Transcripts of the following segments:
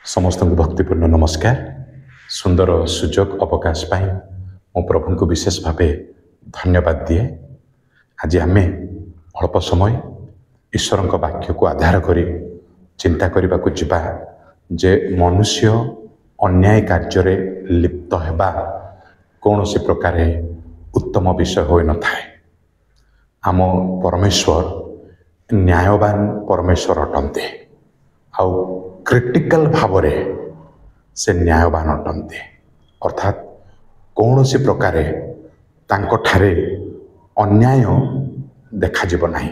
समस्त को भक्तिपूर्ण नमस्कार। सुंदर सुजोग अवकाश पाई मो प्रभु को विशेष भाव धन्यवाद दिए। आज आम अल्प समय ईश्वर वाक्य को आधार करी चिंता करने को जिबा जे मनुष्य अन्याय कार्य लिप्त होगा कौन सी प्रकार उत्तम विषय हो न थाए। आम परमेश्वर न्यायवान परमेश्वर अटंते आउ क्रिटिकल भाव से न्यायवान अटंते अर्थात कौन सी प्रकार तांको ठारे अन्याय देखा जीव नहीं।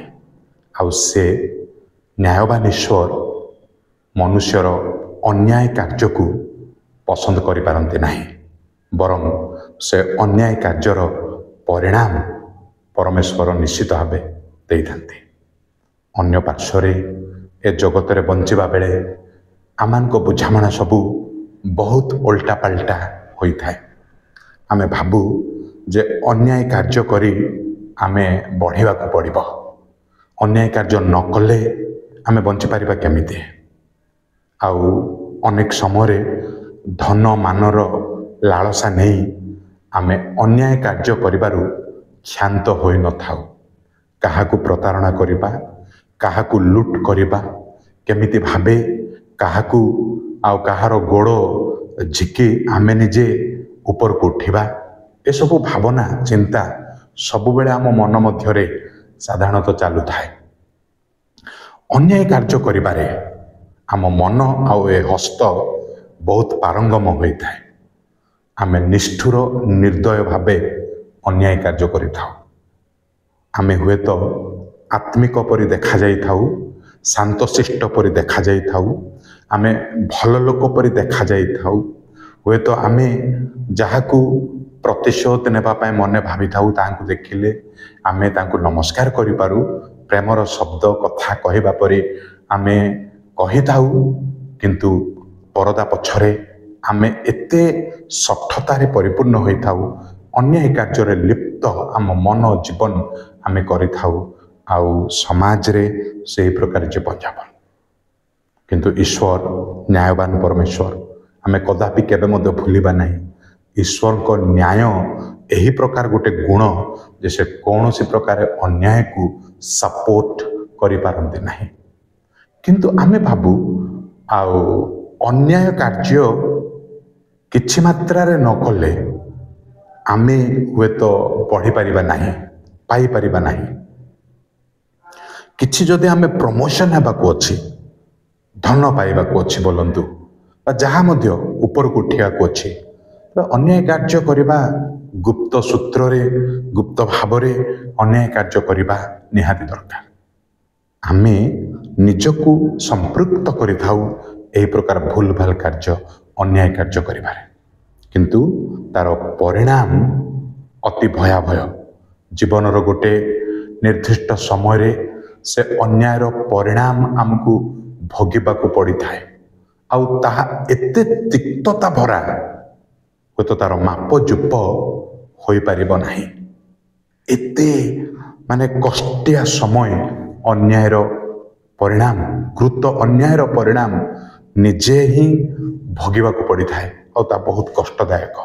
आउ से न्यायवान ईश्वर मनुष्यर अन्याय कार्य को पसंद करि पारंती नहीं, बरं से अन्याय कार्यर परिणाम परमेश्वर निश्चित भावे देई थांती। अन्य पार्श्व ए जगत रे बंचिबा बेले आमान को बुझामणा सबू बहुत उल्टा पाल्टा होई थाए। आमे भाबू जे अन्याय कार्य करी आमे बढ़िबा को पड़िबो, अन्याय कार्य न कले आमे बंची पारिबा केमिति। आउ अनेक समय धन मानर लालसा नहीं आमे अन्याय कार्य करिबारु क्षांत होई न थाउ। काहाकू प्रतारणा करिबा, काहाकू लुट करिबा, केमिति भाबे काहाकू आउ काहार गोड़ झिकी आमे निजे ऊपर को उठिबा, ए सबु भावना चिंता सबु बेले आम मन मध्यरे साधारणतः चालू थाए। अन्याय कार्य करिबारे आम मन आउ ए हस्त बहुत पारंगम होई थाए। आमे निष्ठुर निर्दय भावे अन्याय कार्य करि थाउ। आमे हुए तो आत्मिक परि देखा जाई थाउ, शांतशिष्ट परि देखा जाई थाउ, आमे भल लोक परि देखा जाई थाउ। हुए तो आमे जहाकू प्रतिशोध नेबा पाए मने भावी थाउ, तांकू देखिले आमे तांकू नमस्कार करि पारू, प्रेमर शब्द कथा कहिबा परि आमे कहि थाउ, किंतु परदा पछरे आमे एते सठतारे परिपूर्ण होई थाउ, अन्याय कार्य लिप्त आम मन जीवन आमे करि थाउ आउ समाज रे से प्रकार जीवन जापन। किंतु ईश्वर न्यायवान परमेश्वर आमे कदापि केबे मध्य भूलिबा नहीं। ईश्वर को न्याय यही प्रकार गोटे गुण जैसे कौन सी प्रकार अन्याय को सपोर्ट करि पारंती नहीं। किंतु आमे भाबू आउ अन्याय कार्य किछि मात्रा रे न कले आमे हुए तो पढ़ी पारिबा नहीं, पाई पारिबा नहीं। किछि जदि आमे प्रमोशन हेबा को अछि, धन पाइबा को अछि बोलंतु बा जहा मध्य ऊपर को उठिया को अछि, अन्याय कार्य करिबा गुप्त सूत्र रे गुप्त भाव रे अन्याय कार्य करिबा निहाती दरकार। आमे निजको संपृक्त करि थाउ एही प्रकार भूल भाल कार्य अन्याय कार्य करिबारे, किंतु तार परिणाम अति भयावह। जीवनर गोटे निर्दिष्ट समय रे से अन्यायर परिणाम आमको भोगिबा को पड़ी थाए। आउ ताहा एते तिक्तता भरा हो तो तार माप जूप होई पारिबो नहीं। एते माने कष्टिया समय अन्यायर परिणाम, कृत अन्यायर परिणाम निजे ही भोगिबा को पड़ी थाए और ता बहुत कष्टदायक।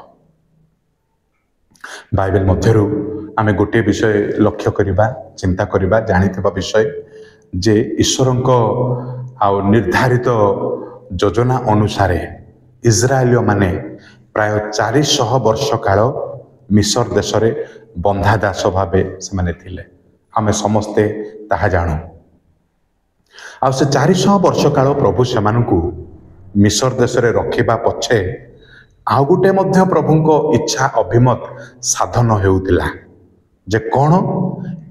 बाइबल मध्यरु आमे गोटे विषय लक्ष्य करिबा, चिंता करिबा, जानिथिबा विषय जे ईश्वरंको आउ निर्धारित योजना अनुसार इस्राएलियो माने प्राय 400 वर्ष काल मिस्र देश रे बंधा दास भावे से माने थिले। आमे समस्ते ताहा जानु। आ से 400 वर्ष काल प्रभु सेमानकु मिस्र देश रे रखिबा पछे आउ गोटे मध्य प्रभुंको इच्छा अभिमत साधन हेउतिला जे कोन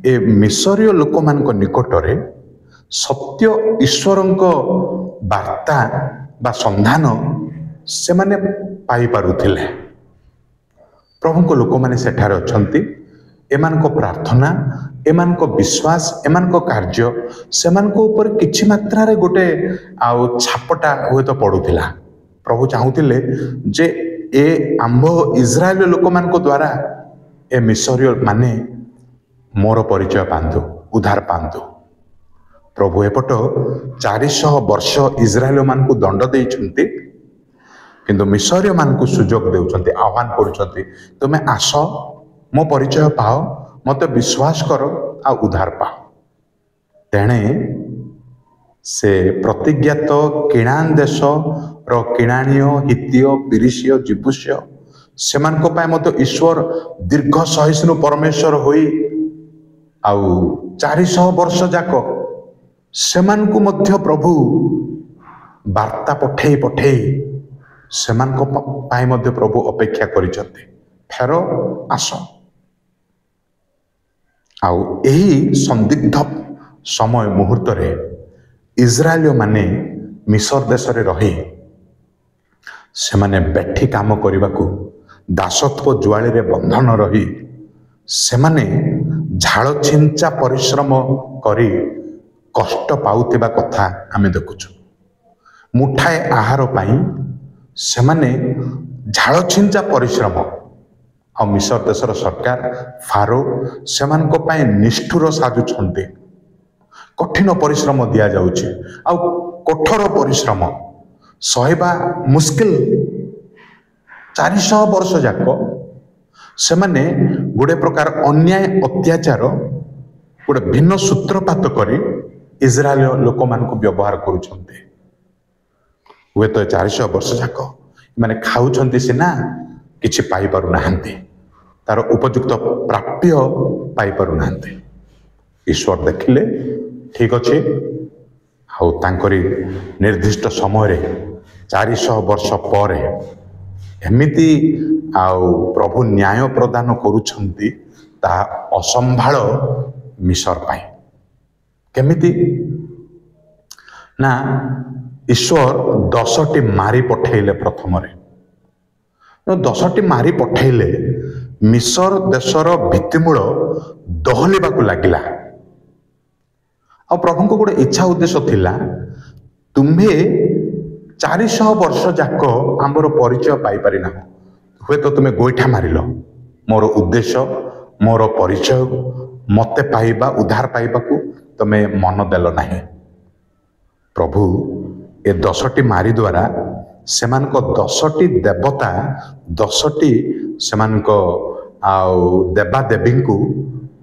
ए मिस्रीय लोक मानक निकटरे सत्य ईश्वरंको वार्ता बा संधान से माने पाई पारुथिले। प्रभुंको लोक माने सेठारे अछंती, एमानको प्रार्थना, एमानको विश्वास, एमानको कार्य सेमानको ऊपर किछि मात्रा रे गोटे आउ छापटा होय तो पडुथिला। प्रभु चाहूतिले जे ए आंभ इस्राएल लोक मानको द्वारा ए मिस्रीय माने मोर परिचय पांतु, उद्धार पांतु। प्रभु एपट 400 वर्ष इस्राएल मान को दंड देइछन्ति, କିନ୍ତୁ ମିଶରୀୟମାନଙ୍କୁ ସୁଯୋଗ ଦେଉଛନ୍ତି, ଆହ୍ୱାନ କରୁଛନ୍ତି, ତୁମେ ଆସ, ମୋ ପରିଚୟ ପାଅ, ମୋତେ ବିଶ୍ୱାସ କର ଆଉ ଉଦ୍ଧାର ପାଅ। ତେଣେ ସେ ପ୍ରତିଜ୍ଞାତ କିଣାନ୍ ଦେଶର କିଣାଣୀୟ, ହିତୀୟ, ପିରିସିୟ, ଜିବୁସିୟ ସେମାନଙ୍କ ପାଇଁ ମଧ୍ୟ ଈଶ୍ୱର ଦୀର୍ଘ ସହିଷ୍ଣୁ ପରମେଶ୍ୱର ହୋଇ ଆଉ 400 ବର୍ଷ ଯାକ ସେମାନଙ୍କୁ ମଧ୍ୟ ପ୍ରଭୁ ବାର୍ତ୍ତା ପଠେଇ ପଠେଇ ସେମାନଙ୍କ ପାଇଁ ମଧ୍ୟ ପ୍ରଭୁ ଅପେକ୍ଷା କରିଛନ୍ତି, ଫେର ଆସ। ଆଉ ଏହି ସନ୍ଦିଗ୍ଧ ସମୟ ମୁହୂର୍ତ୍ତରେ ଇସ୍ରାଏଲୀୟମାନେ ମିଶର ଦେଶରେ ରହି ସେମାନେ ବେଠି କାମ କରିବାକୁ, ଦାସତ୍ୱ ଜୁଆଳିରେ ବନ୍ଧନ ରହି ସେମାନେ ଝାଳ ଛିଞ୍ଚା ପରିଶ୍ରମ କରି କଷ୍ଟ ପାଉଥିବା କଥା ଆମେ ଦେଖୁଛୁ। ମୁଠାଏ ଆହାର ପାଇଁ ସେମାନେ ଝାଳ ଛିଞ୍ଚା ପରିଶ୍ରମ, ଆଉ ମିଶର ଦେଶର ସରକାର ଫାରୋ ସେମାନଙ୍କ ପାଇଁ ନିଷ୍ଠୁର ସାଜୁଛନ୍ତି। କଠିନ ପରିଶ୍ରମ ଦିଆଯାଉଛି, ଆଉ କଠୋର ପରିଶ୍ରମ ସହିବା ମୁସ୍କିଲ। 400 ବର୍ଷ ଯାକ ସେମାନେ ଗୋଟେ ପ୍ରକାର ଅନ୍ୟାୟ ଅତ୍ୟାଚାର, ଗୋଟେ ଭିନ୍ନ ସୂତ୍ରପାତ କରି ଇସ୍ରାଏଲ ଲୋକମାନଙ୍କୁ ବ୍ୟବହାର କରୁଛନ୍ତି। ହୁଏତ 400 ବର୍ଷ ଯାକ ଏମାନେ ଖାଉଛନ୍ତି ସିନା, କିଛି ପାଇପାରୁନାହାନ୍ତି, ତାର ଉପଯୁକ୍ତ ପ୍ରାପ୍ୟ ପାଇପାରୁନାହାନ୍ତି। ଈଶ୍ୱର ଦେଖିଲେ ଠିକ ଅଛି, ଆଉ ତାଙ୍କରି ନିର୍ଦ୍ଦିଷ୍ଟ ସମୟରେ 400 ବର୍ଷ ପରେ ଏମିତି ଆଉ ପ୍ରଭୁ ନ୍ୟାୟ ପ୍ରଦାନ କରୁଛନ୍ତି, ତାହା ଅସମ୍ଭାଳ ମିଶର ପାଇଁ। କେମିତି ନା, ଈଶ୍ୱର 10ଟି ମାରି ପଠେଇଲେ। ପ୍ରଥମରେ 10ଟି ମାରି ପଠେଇଲେ ମିଶର ଦେଶର ଭିତ୍ତିମୂଳ ଦହଲିବାକୁ ଲାଗିଲା। ଆଉ ପ୍ରଭୁଙ୍କ ଗୋଟେ ଇଚ୍ଛା ଉଦ୍ଦେଶ୍ୟ ଥିଲା, ତୁମ୍ଭେ 400 ବର୍ଷ ଯାକ ଆମର ପରିଚୟ ପାଇପାରି ନାହ, ହୁଏତ ତୁମେ ଗୋଇଠା ମାରିଲ, ମୋର ଉଦ୍ଦେଶ୍ୟ, ମୋର ପରିଚୟ ମୋତେ ପାଇବା, ଉଦ୍ଧାର ପାଇବାକୁ ତୁମେ ମନ ଦେଲ ନାହିଁ। ପ୍ରଭୁ ଏ 10ଟି ମାରି ଦ୍ୱାରା ସେମାନଙ୍କ 10ଟି ଦେବତା, 10ଟି ସେମାନଙ୍କ ଆଉ ଦେବାଦେବୀଙ୍କୁ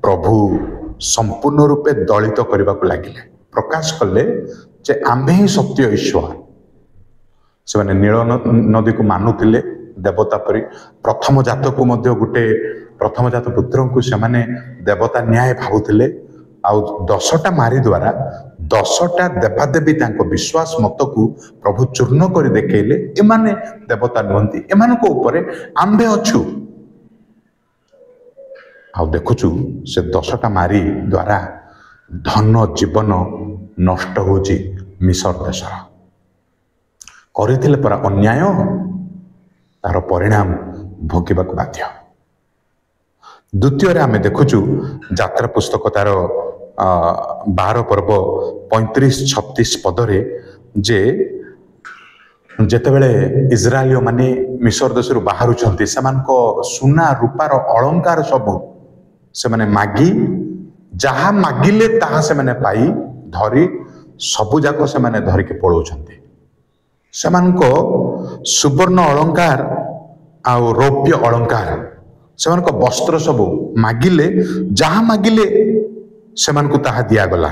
ପ୍ରଭୁ ସମ୍ପୂର୍ଣ୍ଣ ରୂପେ ଦଳିତ କରିବାକୁ ଲାଗିଲେ। ପ୍ରକାଶ କଲେ ଯେ ଆମ୍ଭେ ହିଁ ସତ୍ୟ ଈଶ୍ୱର। ସେମାନେ ନୀଳ ନଦୀକୁ ମାନୁଥିଲେ ଦେବତା ପରି। ପ୍ରଥମ ଜାତକୁ ମଧ୍ୟ ପ୍ରଥମ ଜାତ ପୁତ୍ରଙ୍କୁ ସେମାନେ ଦେବତା ନ୍ୟାୟ ଭାବୁଥିଲେ। ଆଉ 10ଟା ମାରି ଦ୍ୱାରା 10ଟା ଦେବାଦେବୀ ତାଙ୍କ ବିଶ୍ୱାସ ମତକୁ ପ୍ରଭୁ ଚୂର୍ଣ୍ଣ କରି ଦେଖେଇଲେ, ଏମାନେ ଦେବତା ନୁହନ୍ତି, ଏମାନଙ୍କ ଉପରେ ଆମ୍ଭେ ଅଛୁ। ଆଉ ଦେଖୁଛୁ ସେ 10ଟା ମାରି ଦ୍ୱାରା ଧନ ଜୀବନ ନଷ୍ଟ ହେଉଛି ମିଶର ଦେଶର। କରିଥିଲେ ପରା ଅନ୍ୟାୟ, ତାର ପରିଣାମ ଭୋଗିବାକୁ ବାଧ୍ୟ। ଦ୍ୱିତୀୟରେ ଆମେ ଦେଖୁଛୁ ଯାତ୍ରା ପୁସ୍ତକ ତାର 12 ପର୍ବ 35-36 ପଦରେ ଯେ ଯେତେବେଳେ ଇସ୍ରାଏଲୀୟମାନେ ମିଶର ଦେଶରୁ ବାହାରୁଛନ୍ତି, ସେମାନଙ୍କ ସୁନା ରୂପାର ଅଳଙ୍କାର ସବୁ ସେମାନେ ମାଗି, ଯାହା ମାଗିଲେ ତାହା ସେମାନେ ପାଇ ଧରି ସବୁଯାକ ସେମାନେ ଧରିକି ପଳାଉଛନ୍ତି। ସେମାନଙ୍କ ସୁବର୍ଣ୍ଣ ଅଳଙ୍କାର ଆଉ ରୌପ୍ୟ ଅଳଙ୍କାର, ସେମାନଙ୍କ ବସ୍ତ୍ର ସବୁ ମାଗିଲେ, ଯାହା ମାଗିଲେ ସେମାନଙ୍କୁ ତାହା ଦିଆଗଲା।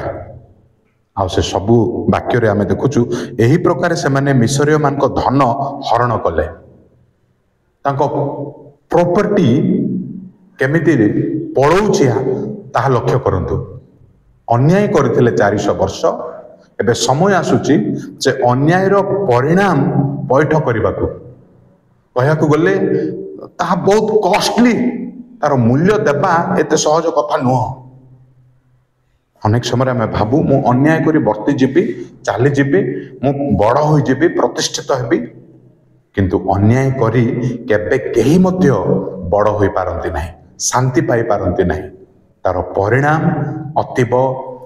ଆଉ ସେ ସବୁ ବାକ୍ୟରେ ଆମେ ଦେଖୁଛୁ ଏହି ପ୍ରକାର ସେମାନେ ମିଶରୀୟମାନଙ୍କ ଧନ ହରଣ କଲେ। ତାଙ୍କ ପ୍ରପର୍ଟି କେମିତି ପଳଉଛି ତାହା ଲକ୍ଷ୍ୟ କରନ୍ତୁ। ଅନ୍ୟାୟ କରିଥିଲେ 400 ବର୍ଷ, ଏବେ ସମୟ ଆସୁଛି ଯେ ଅନ୍ୟାୟର ପରିଣାମ ପୈଠ କରିବାକୁ। କହିବାକୁ ଗଲେ ତାହା ବହୁତ କଷ୍ଟଲି, ତାର ମୂଲ୍ୟ ଦେବା ଏତେ ସହଜ କଥା ନୁହଁ। ଅନେକ ସମୟରେ ଆମେ ଭାବୁ ମୁଁ ଅନ୍ୟାୟ କରି ବର୍ତ୍ତି ଯିବି, ଚାଲିଯିବି, ମୁଁ ବଡ଼ ହୋଇଯିବି, ପ୍ରତିଷ୍ଠିତ ହେବି, କିନ୍ତୁ ଅନ୍ୟାୟ କରି କେବେ କେହି ମଧ୍ୟ ବଡ଼ ହୋଇପାରନ୍ତି ନାହିଁ, ଶାନ୍ତି ପାଇପାରନ୍ତି ନାହିଁ। ତାର ପରିଣାମ ଅତୀବ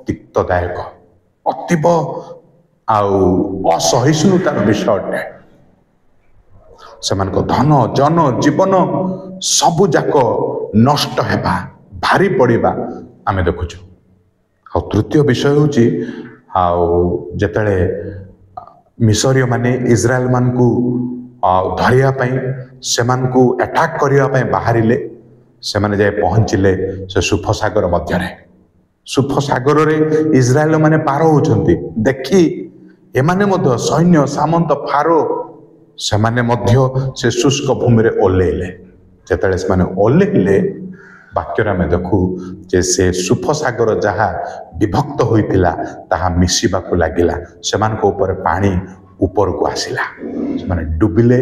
ତିକ୍ତଦାୟକ, ଅତୀବ ଆଉ ଅସହିଷ୍ଣୁତାର ବିଷୟ ଅଟେ। ସେମାନଙ୍କ ଧନ ଜନ ଜୀବନ ସବୁ ଯାକ ନଷ୍ଟ ହେବା, ଭାରି ପଡ଼ିବା ଆମେ ଦେଖୁଛୁ। ଆଉ ତୃତୀୟ ବିଷୟ ହେଉଛି, ଆଉ ଯେତେବେଳେ ମିଶରୀୟମାନେ ଇସ୍ରାଏଲ ମାନଙ୍କୁ ଧରିବା ପାଇଁ ସେମାନଙ୍କୁ ଆଟାକ୍ କରିବା ପାଇଁ ବାହାରିଲେ ସେମାନେ ଯାଇ ପହଞ୍ଚିଲେ ସେ ସୁଫ ସାଗର ମଧ୍ୟରେ। ସୁଫ ସାଗରରେ ଇସ୍ରାଏଲ ମାନେ ପାର ହେଉଛନ୍ତି ଦେଖି ଏମାନେ ମଧ୍ୟ ସୈନ୍ୟ ସାମନ୍ତ ଫାରୋ ସେମାନେ ମଧ୍ୟ ସେ ଶୁଷ୍କ ଭୂମିରେ ଓହ୍ଲେଇଲେ। ଯେତେବେଳେ ସେମାନେ ଓହ୍ଲେଇଲେ ବାକ୍ୟରେ ଆମେ ଦେଖୁ ଯେ ସେ ସୁଫ ସାଗର ଯାହା ବିଭକ୍ତ ହୋଇଥିଲା ତାହା ମିଶିବାକୁ ଲାଗିଲା। ସେମାନଙ୍କ ଉପରେ ପାଣି ଉପରକୁ ଆସିଲା। ସେମାନେ ଡୁବିଲେ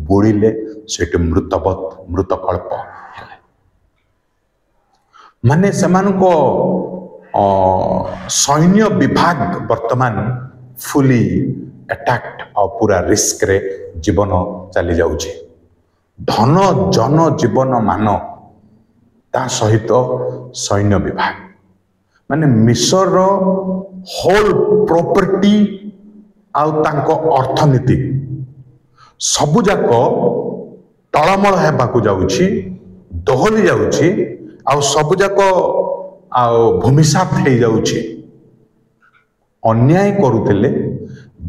ବୁଡ଼ିଲେ ସେଠି ମୃତକଳ୍ପ ହେଲେ। ମାନେ ସେମାନଙ୍କ ସୈନ୍ୟ ବିଭାଗ ବର୍ତ୍ତମାନ ଫୁଲି ଆଟାକ୍ଡ ଆଉ ପୁରା ରିସ୍କରେ ଜୀବନ ଚାଲି ଯାଉଛି। ଧନ ଜନ ଜୀବନ ମାନ ତା ସହିତ ସୈନ୍ୟ ବିଭାଗ ମାନେ ମିଶରର ହୋଲ ପ୍ରପର୍ଟି ଆଉ ତାଙ୍କ ଅର୍ଥନୀତି ସବୁଯାକ ଟଳମଳ ହେବାକୁ ଯାଉଛି, ଦୋହଲି ଯାଉଛି ଆଉ ସବୁଯାକ ଆଉ ଭୂମିସାତ ହେଇଯାଉଛି। ଅନ୍ୟାୟ କରୁଥିଲେ,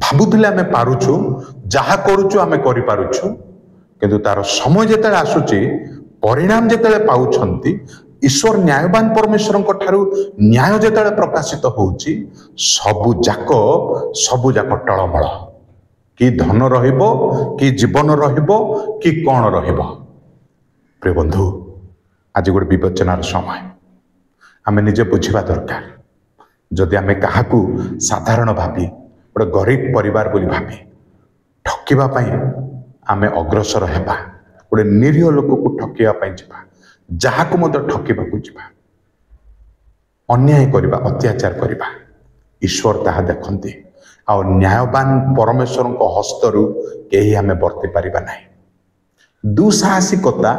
ଭାବୁଥିଲେ ଆମେ ପାରୁଛୁ, ଯାହା କରୁଛୁ ଆମେ କରିପାରୁଛୁ, କିନ୍ତୁ ତାର ସମୟ ଯେତେବେଳେ ଆସୁଛି ପରିଣାମ ଯେତେବେଳେ ପାଉଛନ୍ତି ଈଶ୍ୱର ନ୍ୟାୟବାନ ପରମେଶ୍ୱରଙ୍କ ଠାରୁ ନ୍ୟାୟ ଯେତେବେଳେ ପ୍ରକାଶିତ ହେଉଛି ସବୁଯାକ ଟଳମଳ। କି ଧନ ରହିବ, କି ଜୀବନ ରହିବ, କି କ'ଣ ରହିବ। ପ୍ରିୟ ବନ୍ଧୁ, ଆଜି ଗୋଟେ ବିବେଚନାର ସମୟ। ଆମେ ନିଜେ ବୁଝିବା ଦରକାର। ଯଦି ଆମେ କାହାକୁ ସାଧାରଣ ଭାବି ଗୋଟେ ଗରିବ ପରିବାର ବୋଲି ଭାବି ଠକିବା ପାଇଁ ଆମେ ଅଗ୍ରସର ହେବା, ଗୋଟେ ନିରୀହ ଲୋକକୁ ଠକିବା ପାଇଁ ଯିବା, ଯାହାକୁ ମଧ୍ୟ ଠକିବାକୁ ଯିବା, ଅନ୍ୟାୟ କରିବା, ଅତ୍ୟାଚାର କରିବା, ଈଶ୍ୱର ତାହା ଦେଖନ୍ତି। ଆଉ ନ୍ୟାୟବାନ ପରମେଶ୍ୱରଙ୍କ ହସ୍ତରୁ କେହି ଆମେ ବର୍ତ୍ତି ପାରିବା ନାହିଁ। ଦୁଃସାହସିକତା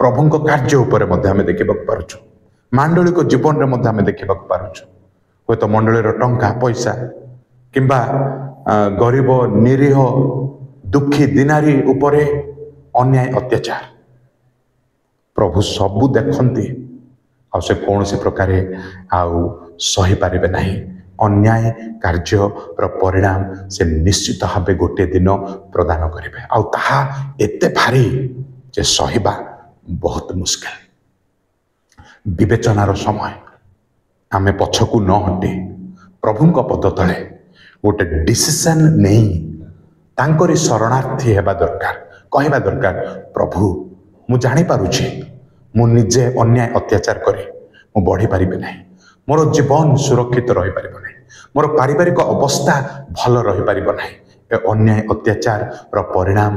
ପ୍ରଭୁଙ୍କ କାର୍ଯ୍ୟ ଉପରେ ମଧ୍ୟ ଆମେ ଦେଖିବାକୁ ପାରୁଛୁ। ମାଣ୍ଡଳିକ ଜୀବନରେ ମଧ୍ୟ ଆମେ ଦେଖିବାକୁ ପାରୁଛୁ। ହୁଏତ ମଣ୍ଡଳୀର ଟଙ୍କା ପଇସା କିମ୍ବା ଗରିବ ନିରୀହ ଦୁଃଖୀ ଦିନାରୀ ଉପରେ ଅନ୍ୟାୟ ଅତ୍ୟାଚାର ପ୍ରଭୁ ସବୁ ଦେଖନ୍ତି ଆଉ ସେ କୌଣସି ପ୍ରକାରେ ଆଉ ସହିପାରିବେ ନାହିଁ। ଅନ୍ୟାୟ କାର୍ଯ୍ୟର ପରିଣାମ ସେ ନିଶ୍ଚିତ ଭାବେ ଗୋଟିଏ ଦିନ ପ୍ରଦାନ କରିବେ ଆଉ ତାହା ଏତେ ଭାରି ଯେ ସହିବା ବହୁତ ମୁସ୍କିଲ। ବିବେଚନାର ସମୟ। ଆମେ ପଛକୁ ନ ହଟି ପ୍ରଭୁଙ୍କ ପଦ ତଳେ ଗୋଟେ ଡିସିସନ ନେଇ ତାଙ୍କରି ଶରଣାର୍ଥୀ ହେବା ଦରକାର। କହିବା ଦରକାର, ପ୍ରଭୁ ମୁଁ ଜାଣିପାରୁଛି ମୁଁ ନିଜେ ଅନ୍ୟାୟ ଅତ୍ୟାଚାର କରି ମୁଁ ବଢ଼ିପାରିବି ନାହିଁ, ମୋର ଜୀବନ ସୁରକ୍ଷିତ ରହିପାରିବ ନାହିଁ, ମୋର ପାରିବାରିକ ଅବସ୍ଥା ଭଲ ରହିପାରିବ ନାହିଁ। ଏ ଅନ୍ୟାୟ ଅତ୍ୟାଚାରର ପରିଣାମ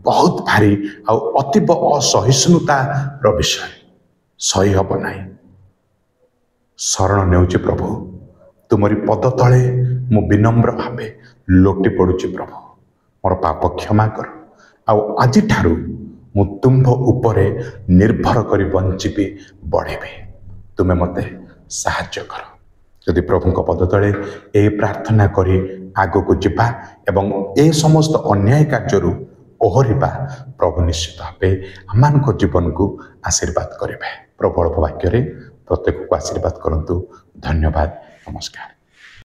ବହୁତ ଭାରି ଆଉ ଅତୀବ ଅସହିଷ୍ଣୁତାର ବିଷୟ, ସହି ହେବ ନାହିଁ। ଶରଣ ନେଉଛି ପ୍ରଭୁ, ତୁମରି ପଦ ତଳେ ମୁଁ ବିନମ୍ର ଭାବେ ଲୋଟି ପଡ଼ୁଛି। ପ୍ରଭୁ ମୋର ପାପ କ୍ଷମା କର ଆଉ ଆଜିଠାରୁ ମୁଁ ତୁମ୍ଭ ଉପରେ ନିର୍ଭର କରି ବଞ୍ଚିବି, ବଢ଼ିବି। ତୁମେ ମୋତେ ସାହାଯ୍ୟ କର। ଯଦି ପ୍ରଭୁଙ୍କ ପଦ ତଳେ ଏହି ପ୍ରାର୍ଥନା କରି ଆଗକୁ ଯିବା ଏବଂ ଏ ସମସ୍ତ ଅନ୍ୟାୟ କାର୍ଯ୍ୟରୁ ଓହରିବା, ପ୍ରଭୁ ନିଶ୍ଚିତ ଭାବେ ଆମମାନଙ୍କ ଜୀବନକୁ ଆଶୀର୍ବାଦ କରିବେ। ପ୍ରବଳ ବାକ୍ୟରେ ପ୍ରତ୍ୟେକକୁ ଆଶୀର୍ବାଦ କରନ୍ତୁ। ଧନ୍ୟବାଦ। ନମସ୍କାର।